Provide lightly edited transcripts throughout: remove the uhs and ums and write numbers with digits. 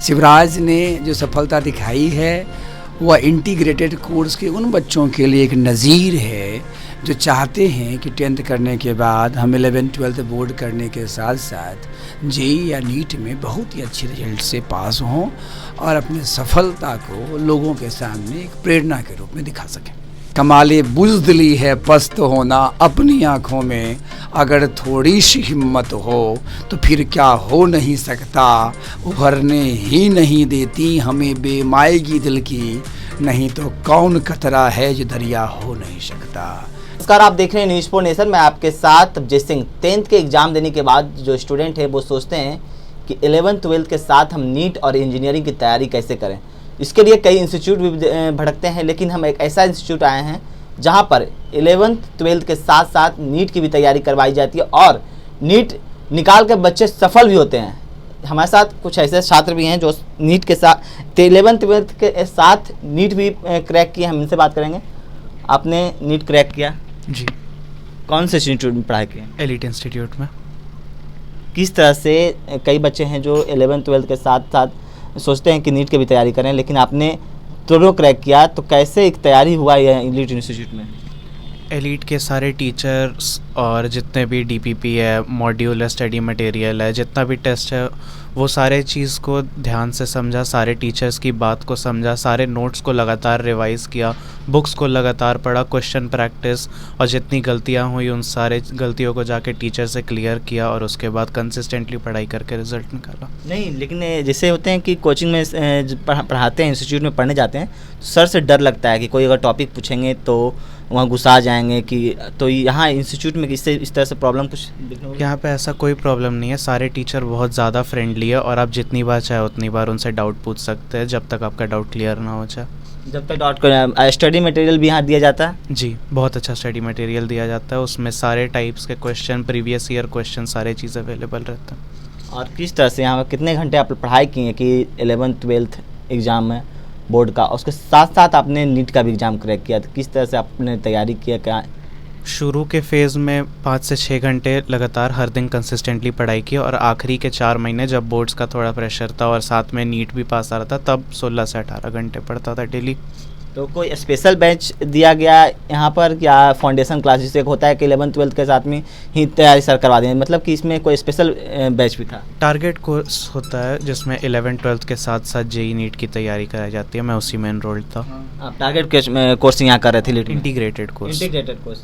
शिवराज ने जो सफलता दिखाई है वह इंटीग्रेटेड कोर्स के उन बच्चों के लिए एक नज़ीर है जो चाहते हैं कि 10th करने के बाद हम 11th-12th बोर्ड करने के साथ साथ जेईई या नीट में बहुत ही अच्छे रिजल्ट से पास हों और अपनी सफलता को लोगों के सामने एक प्रेरणा के रूप में दिखा सकें। कमाले बुज़दिली है पस्त होना अपनी आँखों में, अगर थोड़ी सी हिम्मत हो तो फिर क्या हो नहीं सकता, उभरने ही नहीं देती हमें बेमाएगी दिल की, नहीं तो कौन कतरा है जो दरिया हो नहीं सकता। नमस्कार, आप देख रहे हैं न्यूज़ फॉर नेशन। मैं आपके साथ अभिजीत सिंह। 10th के एग्ज़ाम देने के बाद जो स्टूडेंट है वो सोचते हैं कि 11th-12th के साथ हम नीट और इंजीनियरिंग की तैयारी कैसे करें। इसके लिए कई इंस्टीट्यूट भी भटकते हैं, लेकिन हम एक ऐसा इंस्टीट्यूट आए हैं जहां पर 11th-12th के साथ साथ नीट की भी तैयारी करवाई जाती है और नीट निकाल कर बच्चे सफल भी होते हैं। हमारे साथ कुछ ऐसे छात्र भी हैं जो नीट के साथ 11th-12th के साथ नीट भी क्रैक किए। हम इनसे बात करेंगे। आपने नीट क्रैक किया जी। कौन से इंस्टीट्यूट में पढ़ाई की? एलिट इंस्टीट्यूट में। किस तरह से कई बच्चे हैं जो 11th-12th के साथ साथ सोचते हैं कि नीट की भी तैयारी करें, लेकिन आपने दोनों क्रैक किया, तो कैसे एक तैयारी हुआ यह एलिट इंस्टीट्यूट में? एलिट के सारे टीचर्स और जितने भी डीपीपी है, मॉड्यूल है, स्टडी मटेरियल है, जितना भी टेस्ट है, वो सारे चीज़ को ध्यान से समझा, सारे टीचर्स की बात को समझा, सारे नोट्स को लगातार रिवाइज़ किया, बुक्स को लगातार पढ़ा, क्वेश्चन प्रैक्टिस, और जितनी गलतियां हुई उन सारे गलतियों को जाके टीचर से क्लियर किया और उसके बाद कंसिस्टेंटली पढ़ाई करके रिजल्ट निकाला। नहीं, लेकिन जैसे होते हैं कि कोचिंग में पढ़ाते हैं, इंस्टीट्यूट में पढ़ने जाते हैं, तो सर से डर लगता है कि कोई अगर टॉपिक पूछेंगे तो वहाँ गुस्सा जाएंगे कि, तो यहाँ इंस्टीट्यूट में किससे इस तरह से प्रॉब्लम कुछ देखने को? यहाँ पे ऐसा कोई प्रॉब्लम नहीं है। सारे टीचर बहुत ज़्यादा फ्रेंडली है और आप जितनी बार चाहे उतनी बार उनसे डाउट पूछ सकते हैं जब तक आपका डाउट क्लियर ना हो जाए। जब तक डाउट कर स्टडी मटेरियल भी यहाँ दिया जाता है? जी, बहुत अच्छा स्टडी मटेरियल दिया जाता है। उसमें सारे टाइप्स के क्वेश्चन, प्रीवियस ईयर क्वेश्चन, सारे चीज़ अवेलेबल रहते हैं। और किस तरह से यहाँ पर कितने घंटे आप पढ़ाई की है कि 11th-12th एग्ज़ाम में बोर्ड का, उसके साथ साथ आपने नीट का भी एग्ज़ाम क्रैक किया, तो किस तरह से आपने तैयारी किया? क्या शुरू के फेज़ में 5 से 6 घंटे लगातार हर दिन कंसिस्टेंटली पढ़ाई की, और आखिरी के 4 महीने जब बोर्ड्स का थोड़ा प्रेशर था और साथ में नीट भी पास आ रहा था, तब 16 से 18 घंटे पढ़ता था डेली। तो कोई स्पेशल बैच दिया गया यहाँ पर, क्या फाउंडेशन क्लासेस एक होता है कि 11th-12th के साथ में ही तैयारी सर करवा देंगे, मतलब कि इसमें कोई स्पेशल बैच भी था? टारगेट कोर्स होता है जिसमें 11th-12th के साथ साथ जेईई नीट की तैयारी कराई जाती है। मैं उसी में एनरोल्ड था। आप टारगेट कोर्स यहाँ कर रहे थे? Integrated course. Integrated course.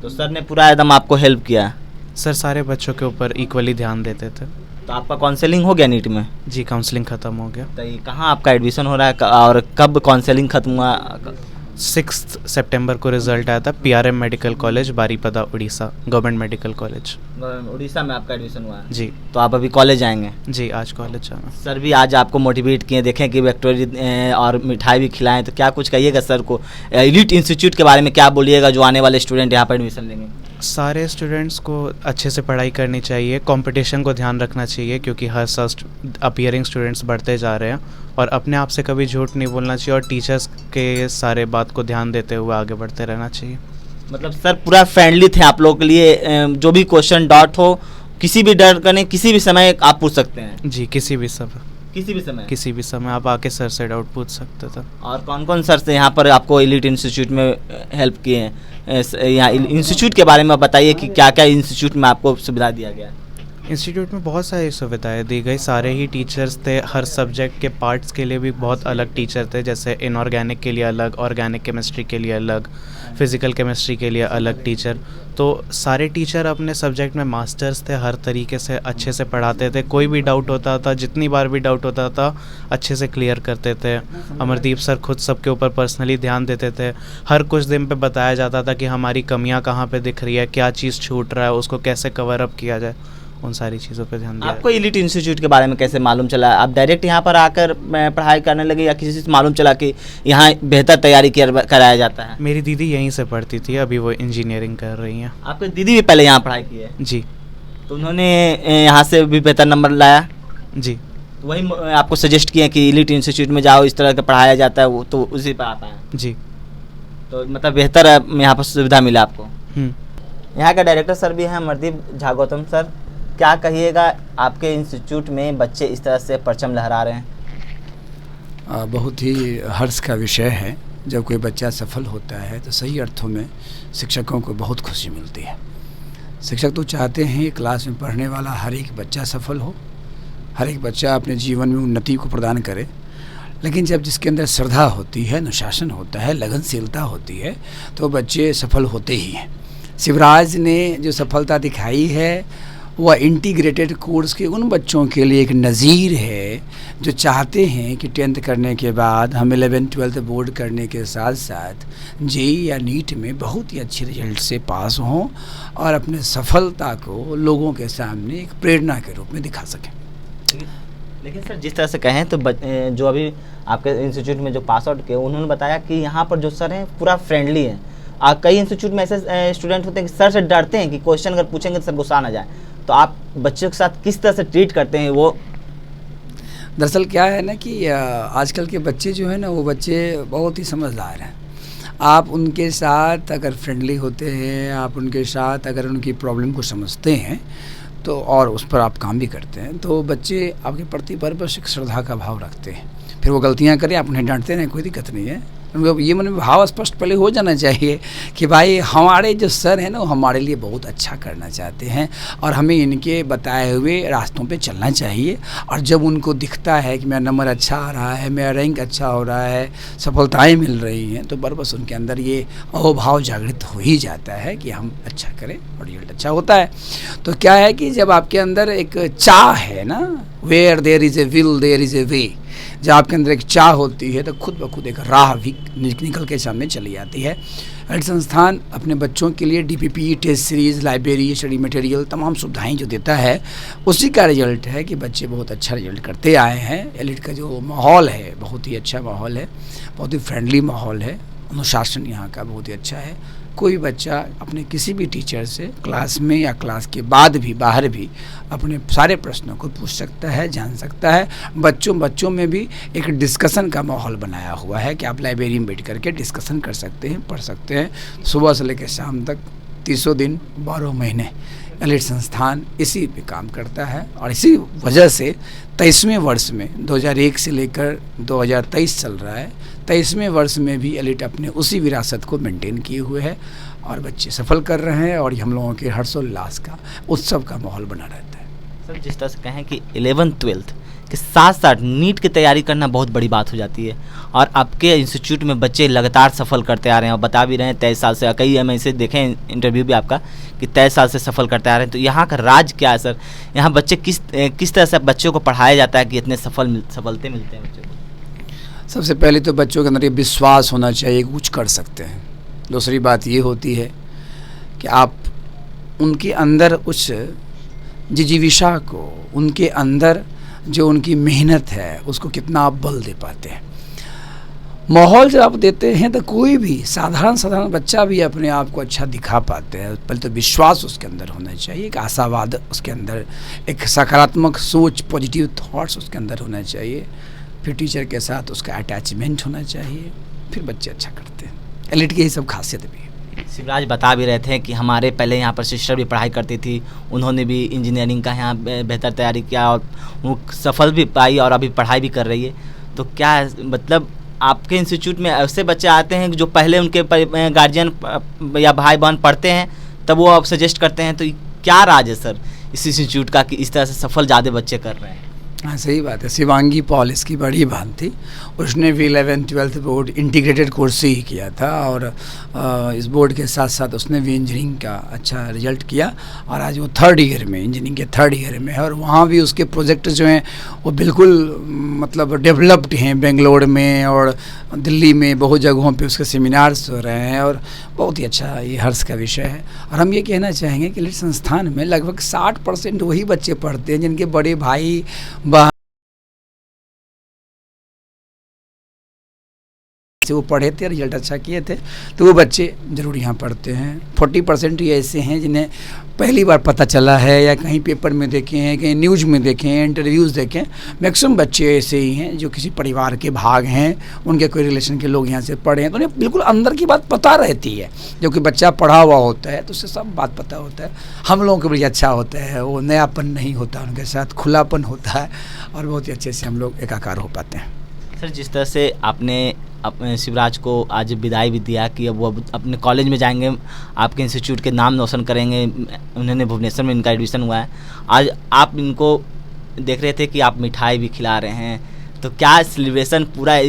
तो सर ने पूरा एकदम आपको हेल्प किया? सर सारे बच्चों के ऊपर इक्वली ध्यान देते थे। तो आपका काउंसलिंग हो गया नीट में? जी, काउंसलिंग ख़त्म हो गया। तो ये कहाँ आपका एडमिशन हो रहा है और कब काउंसलिंग खत्म हुआ? 6 सितंबर को रिजल्ट आया था। PRM medical college, Baripada, Orissa, government medical college. Orissa में आपका एडमिशन हुआ है? जी। तो आप अभी कॉलेज आएंगे? जी, आज कॉलेज जाना। सर भी आज आपको मोटिवेट किए, देखें कि विक्टोरी और मिठाई भी खिलाएं, तो क्या कुछ कहिएगा सर को? एलिट इंस्टीट्यूट के बारे में क्या बोलिएगा जो आने वाले स्टूडेंट यहाँ पर एडमिशन लेंगे? सारे स्टूडेंट्स को अच्छे से पढ़ाई करनी चाहिए, कंपटीशन को ध्यान रखना चाहिए, क्योंकि हर साल अपीयरिंग स्टूडेंट्स बढ़ते जा रहे हैं, और अपने आप से कभी झूठ नहीं बोलना चाहिए और टीचर्स के सारे बात को ध्यान देते हुए आगे बढ़ते रहना चाहिए। मतलब सर पूरा फ्रेंडली थे आप लोगों के लिए, जो भी क्वेश्चन डाउट हो किसी भी डर करने किसी भी समय आप पूछ सकते हैं? जी, किसी भी समय किसी भी समय आप आके सर से डाउट पूछ सकते थे। और कौन कौन सर से यहाँ पर आपको एलिट इंस्टीट्यूट में हेल्प किए हैं? यहाँ इंस्टीट्यूट के बारे में बताइए कि क्या क्या इंस्टीट्यूट में आपको सुविधा दिया गया? इंस्टीट्यूट में बहुत सारी सुविधाएं दी गई। सारे ही टीचर्स थे, हर सब्जेक्ट के पार्ट्स के लिए भी बहुत अलग टीचर थे, जैसे इनऑर्गेनिक के लिए अलग, ऑर्गेनिक केमिस्ट्री के लिए अलग, फिज़िकल केमिस्ट्री के लिए अलग टीचर। तो सारे टीचर अपने सब्जेक्ट में मास्टर्स थे, हर तरीके से अच्छे से पढ़ाते थे। कोई भी डाउट होता था, जितनी बार भी डाउट होता था, अच्छे से क्लियर करते थे। अमरदीप सर खुद सबके ऊपर पर्सनली ध्यान देते थे। हर कुछ दिन पे बताया जाता था कि हमारी कमियां कहाँ पे दिख रही है, क्या चीज़ छूट रहा है, उसको कैसे कवर अप किया जाए, उन सारी चीज़ों पे ध्यान दिया। आपको एलिट इंस्टीट्यूट के बारे में कैसे मालूम चला? आप डायरेक्ट यहाँ पर आकर पढ़ाई करने लगे या किसी से मालूम चला कि यहाँ बेहतर तैयारी कराया जाता है? मेरी दीदी यहीं से पढ़ती थी, अभी वो इंजीनियरिंग कर रही हैं। आपकी दीदी भी पहले यहाँ पढ़ाई की है? जी। तो उन्होंने यहाँ से भी बेहतर नंबर लाया? जी। तो वही आपको सजेस्ट किया कि एलिट इंस्टीट्यूट में जाओ, इस तरह का पढ़ाया जाता है, वो तो उसी पर आता है? जी। तो मतलब बेहतर यहाँ पर सुविधा मिला आपको? यहाँ का डायरेक्टर सर भी हैं अमरदीप झा गौतम सर, क्या कहिएगा आपके इंस्टीट्यूट में बच्चे इस तरह से परचम लहरा रहे हैं? बहुत ही हर्ष का विषय है। जब कोई बच्चा सफल होता है तो सही अर्थों में शिक्षकों को बहुत खुशी मिलती है। शिक्षक तो चाहते हैं क्लास में पढ़ने वाला हर एक बच्चा सफल हो, हर एक बच्चा अपने जीवन में उन्नति को प्रदान करे, लेकिन जब जिसके अंदर श्रद्धा होती है, अनुशासन होता है, लगनशीलता होती है, तो बच्चे सफल होते ही हैं। शिवराज ने जो सफलता दिखाई है वह इंटीग्रेटेड कोर्स के उन बच्चों के लिए एक नज़ीर है जो चाहते हैं कि 10th करने के बाद हम 11th-12th बोर्ड करने के साथ साथ जेई या नीट में बहुत ही अच्छे रिजल्ट से पास हों और अपने सफलता को लोगों के सामने एक प्रेरणा के रूप में दिखा सकें। लेकिन सर जिस तरह से कहें तो जो अभी आपके इंस्टीट्यूट में जो पास आउट किए उन्होंने बताया कि यहाँ पर जो सर हैं पूरा फ्रेंडली हैं। कई इंस्टीट्यूट में ऐसे स्टूडेंट होते हैं कि सर से डरते हैं कि क्वेश्चन अगर पूछेंगे तो सर गुस्सा ना जाए, तो आप बच्चों के साथ किस तरह से ट्रीट करते हैं? वो दरअसल क्या है ना कि आजकल के बच्चे जो है ना वो बच्चे बहुत ही समझदार हैं। आप उनके साथ अगर फ्रेंडली होते हैं, आप उनके साथ अगर उनकी प्रॉब्लम को समझते हैं तो और उस पर आप काम भी करते हैं तो बच्चे आपके प्रति बरबस एक श्रद्धा का भाव रखते हैं। फिर वो गलतियां करें आप उन्हें डांटते नहीं, कोई दिक्कत नहीं है। उनको ये मन में भाव स्पष्ट पहले हो जाना चाहिए कि भाई हमारे जो सर हैं ना वो हमारे लिए बहुत अच्छा करना चाहते हैं और हमें इनके बताए हुए रास्तों पे चलना चाहिए। और जब उनको दिखता है कि मेरा नंबर अच्छा आ रहा है, मेरा रैंक अच्छा हो रहा है, सफलताएं मिल रही हैं, तो बस उनके अंदर ये अहोभाव जागृत हो ही जाता है कि हम अच्छा करें और रिजल्ट अच्छा होता है। तो क्या है कि जब आपके अंदर एक चाह है ना, where there is a will there is a way, जब आपके अंदर एक चाह होती है तो खुद ब खुद एक राह भी निकल के सामने चली आती है। एलिट संस्थान अपने बच्चों के लिए DPP, test series, library, study material, तमाम सुविधाएं जो देता है उसी का रिजल्ट है कि बच्चे बहुत अच्छा रिजल्ट करते आए हैं। एलिट का जो माहौल है बहुत ही अच्छा माहौल है, बहुत ही फ्रेंडली माहौल है, अनुशासन यहाँ का बहुत ही अच्छा है। कोई बच्चा अपने किसी भी टीचर से क्लास में या क्लास के बाद भी बाहर भी अपने सारे प्रश्नों को पूछ सकता है, जान सकता है। बच्चों में भी एक डिस्कशन का माहौल बनाया हुआ है कि आप लाइब्रेरी में बैठ करके डिस्कशन कर सकते हैं, पढ़ सकते हैं। सुबह से लेकर शाम तक 300 दिन 12 महीने एलिट संस्थान इसी पे काम करता है और इसी वजह से 23वें वर्ष में 2001 से लेकर 2023 चल रहा है, 23वें वर्ष में भी एलिट अपने उसी विरासत को मेंटेन किए हुए है और बच्चे सफल कर रहे हैं और हम लोगों के हर्षोल्लास का उत्सव का माहौल बना रहता है। सर जिस तरह से कहें कि 11th-12th के साथ साथ नीट की तैयारी करना बहुत बड़ी बात हो जाती है और आपके इंस्टीट्यूट में बच्चे लगातार सफल करते आ रहे हैं और बता भी रहे हैं 23 साल से, कई हम ऐसे देखें इंटरव्यू भी आपका कि 23 साल से सफल करते आ रहे हैं। तो यहाँ का राज क्या है सर? यहाँ बच्चे किस तरह से बच्चों को पढ़ाया जाता है कि इतने सफलते मिलते हैं बच्चों को? सबसे पहले तो बच्चों के अंदर ये विश्वास होना चाहिए कि कुछ कर सकते हैं। दूसरी बात ये होती है कि आप उनके अंदर उस जिजीविषा को, उनके अंदर जो उनकी मेहनत है उसको कितना आप बल दे पाते हैं। माहौल जब आप देते हैं तो कोई भी साधारण बच्चा भी अपने आप को अच्छा दिखा पाते हैं। पहले तो विश्वास उसके अंदर होना चाहिए, एक आशावाद उसके अंदर, एक सकारात्मक सोच, पॉजिटिव थॉट्स उसके अंदर होना चाहिए। फिर टीचर के साथ उसका अटैचमेंट होना चाहिए, फिर बच्चे अच्छा करते हैं। एलिट की यही सब खासियत भी है। शिवराज बता भी रहे थे कि हमारे पहले यहाँ पर सिस्टर भी पढ़ाई करती थी, उन्होंने भी इंजीनियरिंग का यहाँ बेहतर तैयारी किया और वो सफल भी पाई और अभी पढ़ाई भी कर रही है। तो क्या मतलब आपके इंस्टीट्यूट में ऐसे बच्चे आते हैं जो पहले उनके गार्जियन या भाई बहन पढ़ते हैं तब वो आप सजेस्ट करते हैं, तो क्या राज है सर इस इंस्टीट्यूट का कि इस तरह से सफल ज़्यादा बच्चे कर रहे हैं? हाँ सही बात है। शिवांगी पॉल इसकी बड़ी बहन थी, उसने भी 11th-12th बोर्ड इंटीग्रेटेड कोर्स से ही किया था और इस बोर्ड के साथ साथ उसने भी इंजीनियरिंग का अच्छा रिजल्ट किया और आज वो 3rd ईयर में, इंजीनियरिंग के 3rd ईयर में है और वहाँ भी उसके प्रोजेक्ट जो हैं वो बिल्कुल मतलब डेवलप्ड हैं। बेंगलोर में और दिल्ली में बहुत जगहों पे उसके सेमिनार्स हो रहे हैं और बहुत ही अच्छा ये हर्ष का विषय है। और हम ये कहना चाहेंगे कि एलिट संस्थान में लगभग 60% वही बच्चे पढ़ते हैं जिनके बड़े भाई वो पढ़े थे, रिजल्ट अच्छा किए थे, तो वो बच्चे ज़रूर यहाँ पढ़ते हैं। 40% ही ऐसे हैं जिन्हें पहली बार पता चला है या कहीं पेपर में देखे हैं, कहीं न्यूज़ में देखे हैं, इंटरव्यूज़ देखें। मैक्सिमम बच्चे ऐसे ही हैं जो किसी परिवार के भाग हैं, उनके कोई रिलेशन के लोग यहाँ से पढ़े हैं, तो उन्हें बिल्कुल अंदर की बात पता रहती है। जो कि बच्चा पढ़ा हुआ होता है तो उससे सब बात पता होता है। हम लोगों को भी अच्छा होता है, वो नयापन नहीं होता, उनके साथ खुलापन होता है और बहुत ही अच्छे से हम लोग एकाकार हो पाते हैं। सर जिस तरह से आपने शिवराज को आज विदाई भी दिया कि अब वो अपने कॉलेज में जाएंगे, आपके इंस्टीट्यूट के नाम रोशन करेंगे, उन्होंने भुवनेश्वर में इनका एडमिशन हुआ है, आज आप इनको देख रहे थे कि आप मिठाई भी खिला रहे हैं, तो क्या सेलिब्रेशन पूरा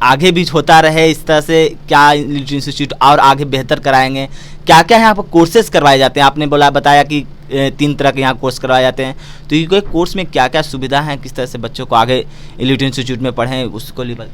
आगे भी होता रहे इस तरह से? क्या इंस्टीट्यूट और आगे बेहतर कराएंगे? क्या क्या यहाँ पर कोर्सेज करवाए जाते हैं? आपने बताया कि 3 तरह के यहाँ कोर्स करवाए जाते हैं, तो ये कोर्स में क्या क्या सुविधा है, किस तरह से बच्चों को आगे एलिट इंस्टीट्यूट में पढ़ें उसको लिए?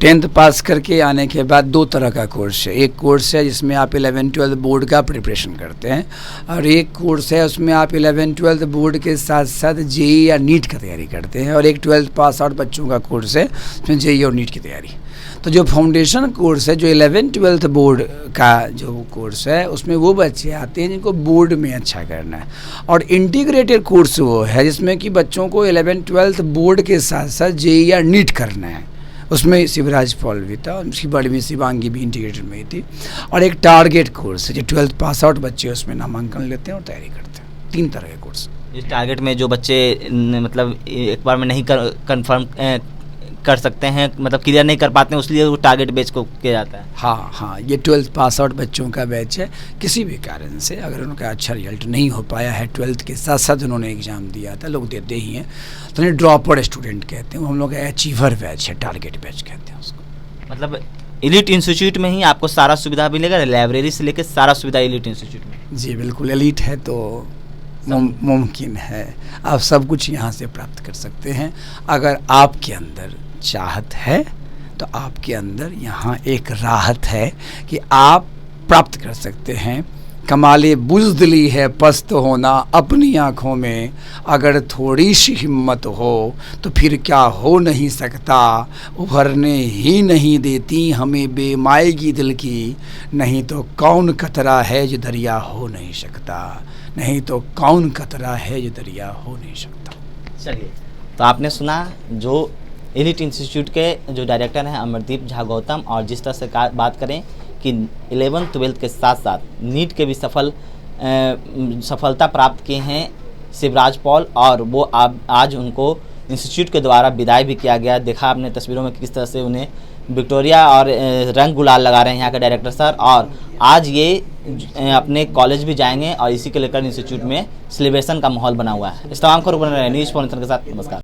10th पास करके आने के बाद 2 तरह का कोर्स है। एक कोर्स है जिसमें आप 11-12 बोर्ड का प्रिपरेशन करते हैं, और एक कोर्स है उसमें आप 11-12 बोर्ड के साथ साथ जेई या नीट का तैयारी करते हैं, और एक 12th पास आउट बच्चों का कोर्स है उसमें जेई और नीट की तैयारी। तो जो फाउंडेशन कोर्स है, जो 11-12 बोर्ड का जो कोर्स है, उसमें वो बच्चे आते हैं जिनको बोर्ड में अच्छा करना है, और इंटीग्रेटेड कोर्स वो है जिसमें कि बच्चों को 11-12 बोर्ड के साथ साथ जेई या नीट करना है। उसमें शिवराज पॉल भी था, उसकी बड़ी में शिवांगी भी इंटीग्रेटेड में ही थी, और एक टारगेट कोर्स है जो 12th पास आउट बच्चे उसमें नामांकन लेते हैं और तैयारी करते हैं। 3 तरह के कोर्स। इस टारगेट में जो बच्चे मतलब एक बार में नहीं कंफर्म कर सकते हैं, मतलब क्लियर नहीं कर पाते हैं, इसलिए वो टारगेट बैच को किया जाता है। हाँ, ये 12th पास आउट बच्चों का बैच है। किसी भी कारण से अगर उनका अच्छा रिजल्ट नहीं हो पाया है, 12th के साथ साथ उन्होंने एग्ज़ाम दिया था, लोग देते ही हैं, तो उन्हें ड्रॉपर स्टूडेंट कहते हैं, वो हम लोग अचीवर बैच है, टारगेट बैच कहते हैं उसको। मतलब एलिट इंस्टीट्यूट में ही आपको सारा सुविधा मिलेगा, लाइब्रेरी से लेकर सारा सुविधा एलिट इंस्टीट्यूट में? जी बिल्कुल, एलिट है तो मुमकिन है, आप सब कुछ यहाँ से प्राप्त कर सकते हैं। अगर आपके अंदर चाहत है तो आपके अंदर यहाँ एक राहत है कि आप प्राप्त कर सकते हैं। कमाले बुज़दिली है पस्त होना अपनी आँखों में, अगर थोड़ी सी हिम्मत हो तो फिर क्या हो नहीं सकता, उभरने ही नहीं देती हमें बेमाएगी दिल की, नहीं तो कौन कतरा है जो दरिया हो नहीं सकता, नहीं तो कौन कतरा है जो दरिया हो नहीं सकता। चलिए, तो आपने सुना जो एलिट इंस्टीट्यूट के जो डायरेक्टर हैं अमरदीप झा गौतम, और जिस तरह से बात करें कि 11th-12th के साथ साथ नीट के भी सफलता प्राप्त किए हैं शिवराज पॉल, और वो आज उनको इंस्टीट्यूट के द्वारा विदाई भी किया गया। देखा आपने तस्वीरों में किस तरह से उन्हें विक्टोरिया और रंग गुलाल लगा रहे हैं यहाँ के डायरेक्टर सर, और आज ये अपने कॉलेज भी जाएंगे और इसी के लेकर इंस्टीट्यूट में सेलिब्रेशन का माहौल बना हुआ है। इस तमाम खबरों पर न्यूज़ पॉइंट के साथ नमस्कार।